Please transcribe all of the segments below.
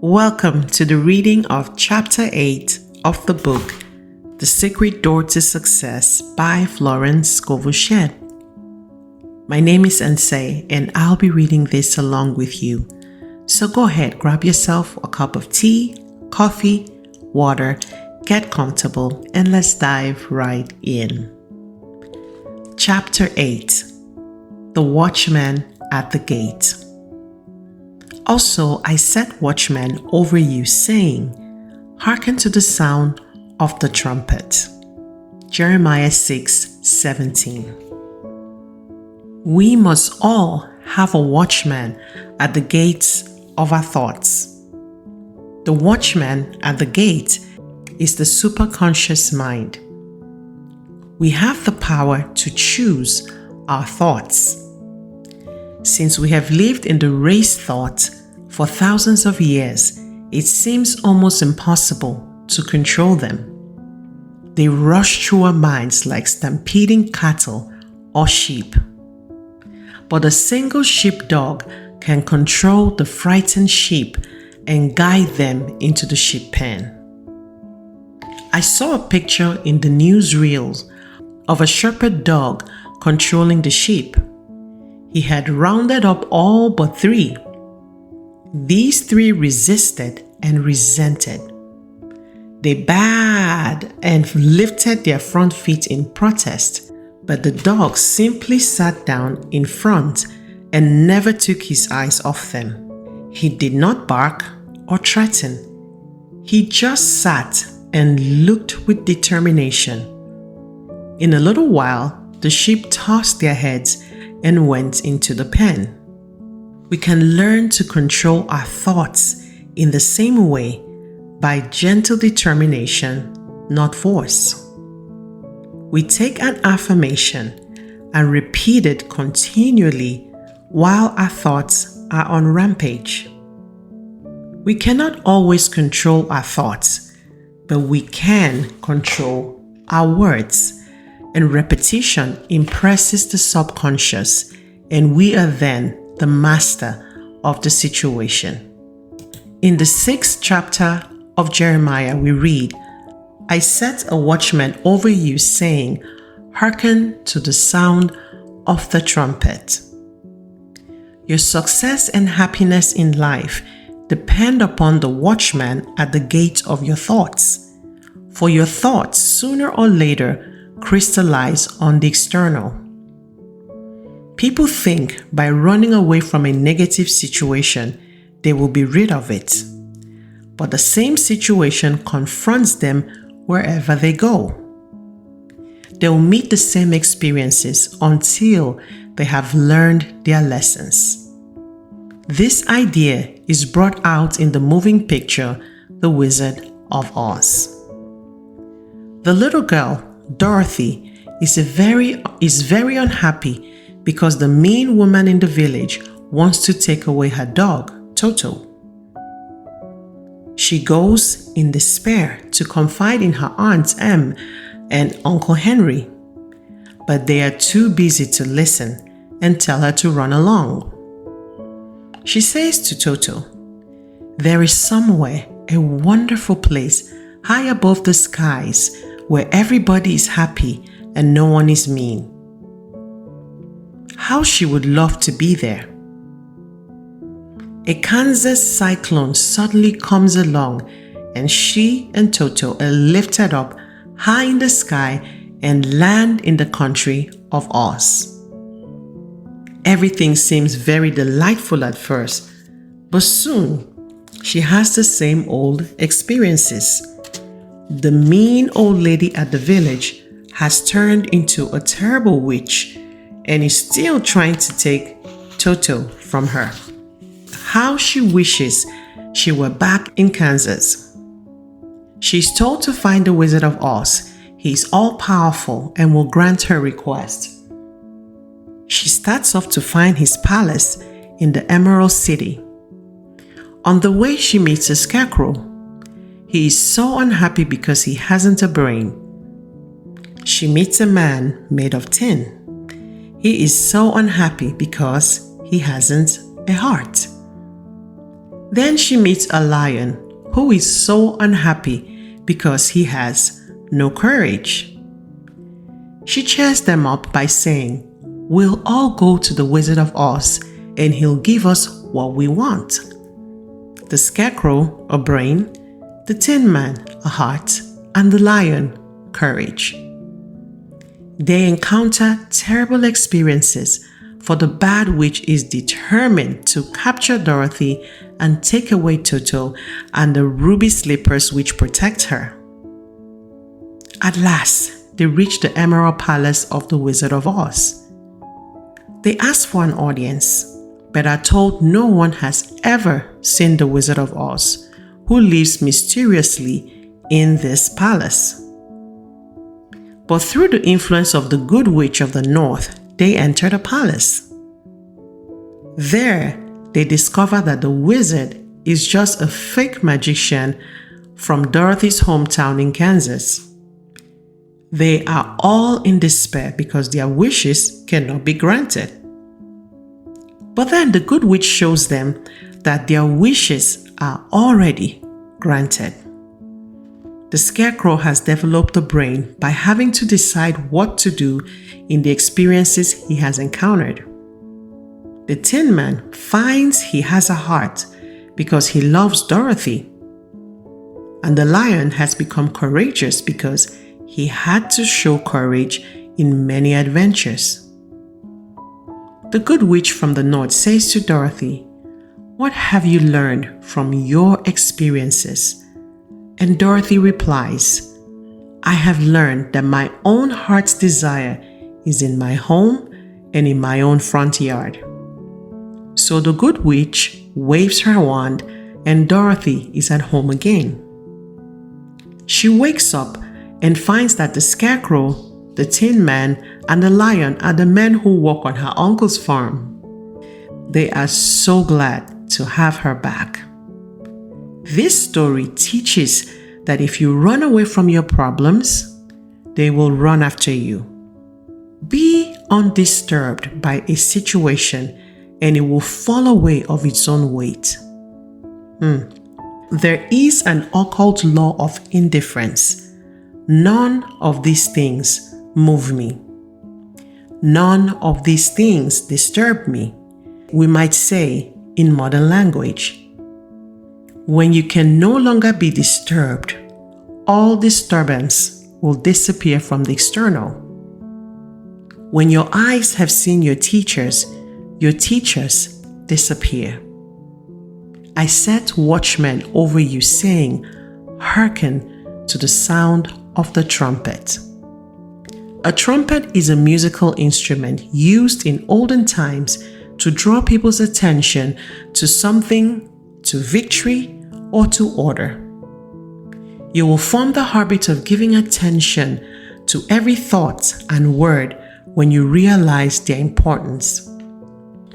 Welcome to the reading of Chapter 8 of the book, The Secret Door to Success by Florence Scovel Shinn. My name is Nse and I'll be reading this along with you. So go ahead, grab yourself a cup of tea, coffee, water, get comfortable, and let's dive right in. Chapter 8, The Watchman at the Gate. Also, I set watchmen over you, saying, Hearken to the sound of the trumpet. Jeremiah 6:17. We must all have a watchman at the gates of our thoughts. The watchman at the gate is the superconscious mind. We have the power to choose our thoughts. Since we have lived in the race thought for thousands of years, it seems almost impossible to control them. They rush through our minds like stampeding cattle or sheep. But a single sheepdog can control the frightened sheep and guide them into the sheep pen. I saw a picture in the newsreels of a shepherd dog controlling the sheep. He had rounded up all but 3. These 3 resisted and resented. They bayed and lifted their front feet in protest, but the dog simply sat down in front and never took his eyes off them. He did not bark or threaten. He just sat and looked with determination. In a little while, the sheep tossed their heads and went into the pen. We can learn to control our thoughts in the same way by gentle determination, not force. We take an affirmation and repeat it continually while our thoughts are on rampage. We cannot always control our thoughts, but we can control our words. And repetition impresses the subconscious, and we are then the master of the situation. In the 6th chapter of Jeremiah, we read, I set a watchman over you, saying, Hearken to the sound of the trumpet. Your success and happiness in life depend upon the watchman at the gate of your thoughts. For your thoughts, sooner or later, crystallize on the external. People think by running away from a negative situation, they will be rid of it. But the same situation confronts them wherever they go. They will meet the same experiences until they have learned their lessons. This idea is brought out in the moving picture, The Wizard of Oz. The little girl, Dorothy, is very unhappy because the mean woman in the village wants to take away her dog, Toto. She goes in despair to confide in her Aunt Em and Uncle Henry, but they are too busy to listen and tell her to run along. She says to Toto, There is somewhere a wonderful place high above the skies where everybody is happy and no one is mean. How she would love to be there. A Kansas cyclone suddenly comes along and she and Toto are lifted up high in the sky and land in the country of Oz. Everything seems very delightful at first, but soon she has the same old experiences. The mean old lady at the village has turned into a terrible witch and is still trying to take Toto from her. How she wishes she were back in Kansas. She's told to find the Wizard of Oz. He is all-powerful and will grant her request. She starts off to find his palace in the Emerald City. On the way, she meets a scarecrow. He is so unhappy because he hasn't a brain. She meets a man made of tin. He is so unhappy because he hasn't a heart. Then she meets a lion who is so unhappy because he has no courage. She cheers them up by saying, "We'll all go to the Wizard of Oz and he'll give us what we want." The Scarecrow, a brain, the Tin Man, a heart, and the lion, courage. They encounter terrible experiences, for the Bad Witch is determined to capture Dorothy and take away Toto and the ruby slippers which protect her. At last, they reach the Emerald Palace of the Wizard of Oz. They ask for an audience, but are told no one has ever seen the Wizard of Oz, who lives mysteriously in this palace. But through the influence of the Good Witch of the North, they enter the palace. There, they discover that the wizard is just a fake magician from Dorothy's hometown in Kansas. They are all in despair because their wishes cannot be granted. But then the Good Witch shows them that their wishes are already granted. The Scarecrow has developed a brain by having to decide what to do in the experiences he has encountered. The Tin Man finds he has a heart because he loves Dorothy. And the lion has become courageous because he had to show courage in many adventures. The Good Witch from the North says to Dorothy, "What have you learned from your experiences?" And Dorothy replies, "I have learned that my own heart's desire is in my home and in my own front yard." So the Good Witch waves her wand and Dorothy is at home again. She wakes up and finds that the Scarecrow, the Tin Man, and the lion are the men who work on her uncle's farm. They are so glad to have her back. This story teaches that if you run away from your problems, they will run after you. Be undisturbed by a situation and it will fall away of its own weight. There is an occult law of indifference. None of these things move me. None of these things disturb me. We might say in modern language, when you can no longer be disturbed, all disturbance will disappear from the external. When your eyes have seen your teachers disappear. I set watchmen over you, saying, "Hearken to the sound of the trumpet." A trumpet is a musical instrument used in olden times to draw people's attention to something, to victory, or to order. You will form the habit of giving attention to every thought and word when you realize their importance.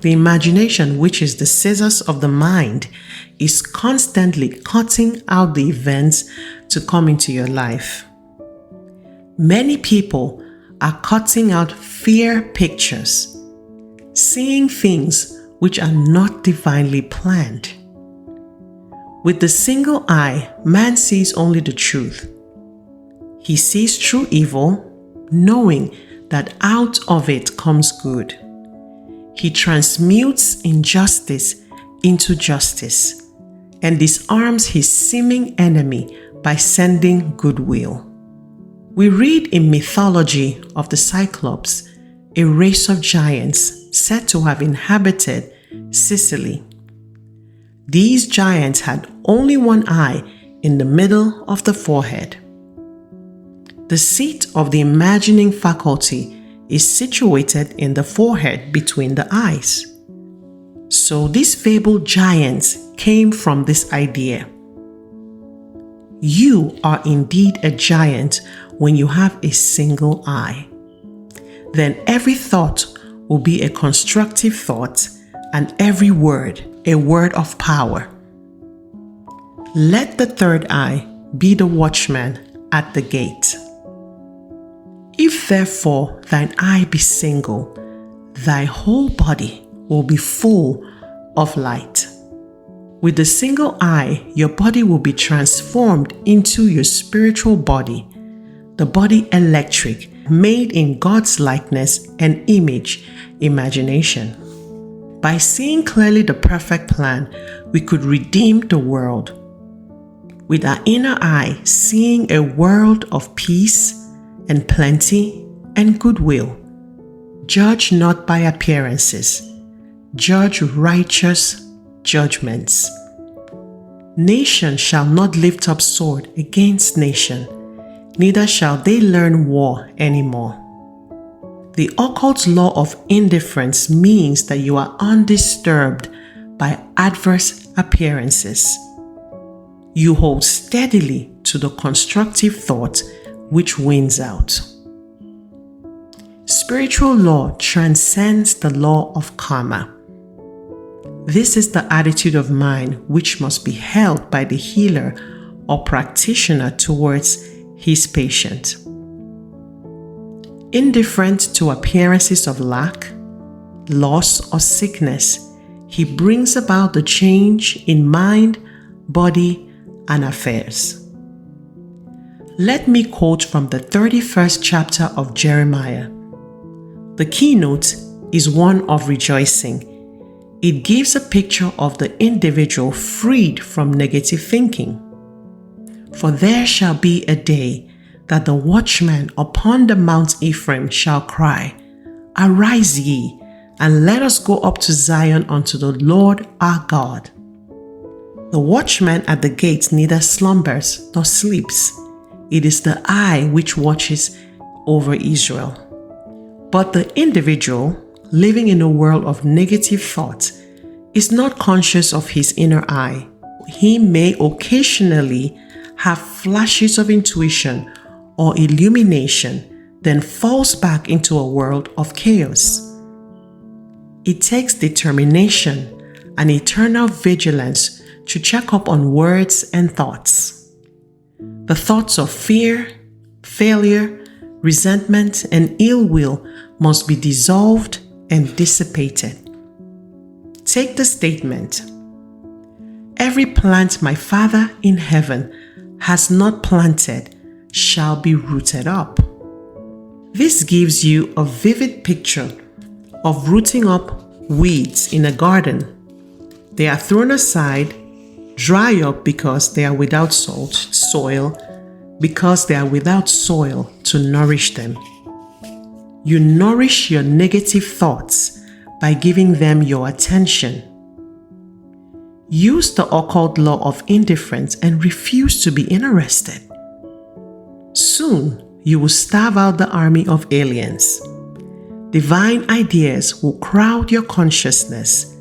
The imagination, which is the scissors of the mind, is constantly cutting out the events to come into your life. Many people are cutting out fear pictures, seeing things which are not divinely planned. With the single eye, man sees only the truth. He sees true evil, knowing that out of it comes good. He transmutes injustice into justice and disarms his seeming enemy by sending goodwill. We read in mythology of the Cyclops, a race of giants said to have inhabited Sicily. These giants had only one eye in the middle of the forehead. The seat of the imagining faculty is situated in the forehead between the eyes. So these fabled giants came from this idea. You are indeed a giant when you have a single eye. Then every thought will be a constructive thought and every word a word of power. Let the third eye be the watchman at the gate. If therefore thine eye be single, thy whole body will be full of light. With a single eye, your body will be transformed into your spiritual body, the body electric, made in God's likeness and image, imagination. By seeing clearly the perfect plan, we could redeem the world. With our inner eye, seeing a world of peace and plenty and goodwill. Judge not by appearances. Judge righteous judgments. Nation shall not lift up sword against nation, neither shall they learn war anymore. The occult law of indifference means that you are undisturbed by adverse appearances. You hold steadily to the constructive thought which wins out. Spiritual law transcends the law of karma. This is the attitude of mind which must be held by the healer or practitioner towards his patient. Indifferent to appearances of lack, loss, or sickness, he brings about the change in mind, body, and affairs. Let me quote from the 31st chapter of Jeremiah. The keynote is one of rejoicing. It gives a picture of the individual freed from negative thinking. For there shall be a day that the watchman upon the Mount Ephraim shall cry, Arise ye, and let us go up to Zion unto the Lord our God. The watchman at the gate neither slumbers nor sleeps. It is the eye which watches over Israel. But the individual, living in a world of negative thought, is not conscious of his inner eye. He may occasionally have flashes of intuition or illumination, then falls back into a world of chaos. It takes determination and eternal vigilance to check up on words and thoughts. The thoughts of fear, failure, resentment, and ill will must be dissolved and dissipated. Take the statement, Every plant my Father in heaven has not planted shall be rooted up. This gives you a vivid picture of rooting up weeds in a garden. They are thrown aside, dry up because they are without soil, because they are without soil to nourish them. You nourish your negative thoughts by giving them your attention. Use the occult law of indifference and refuse to be interested. Soon, you will starve out the army of aliens. Divine ideas will crowd your consciousness.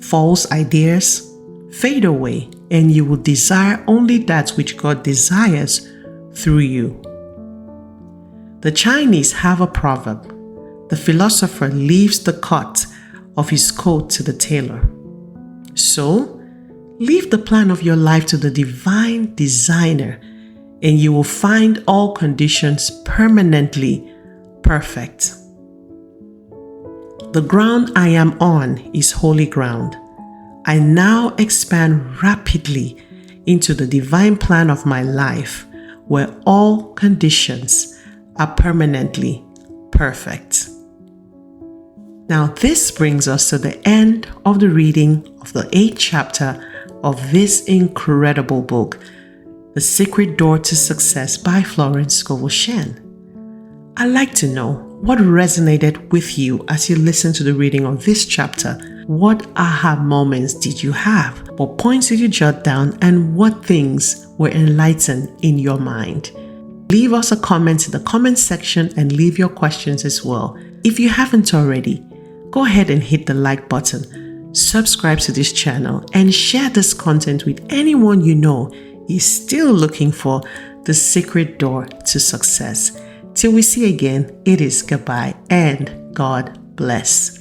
False ideas fade away, and you will desire only that which God desires through you. The Chinese have a proverb, the philosopher leaves the cut of his coat to the tailor. So, leave the plan of your life to the divine designer, and you will find all conditions permanently perfect. The ground I am on is holy ground. I now expand rapidly into the divine plan of my life, where all conditions are permanently perfect. Now, this brings us to the end of the reading of the 8th chapter of this incredible book, The Secret Door to Success by Florence Scovel Shinn. I'd like to know what resonated with you as you listened to the reading of this chapter. What aha moments did you have? What points did you jot down? And what things were enlightened in your mind? Leave us a comment in the comment section and leave your questions as well. If you haven't already, go ahead and hit the like button, subscribe to this channel, and share this content with anyone you know is still looking for the secret door to success. Till we see again, it is goodbye and God bless.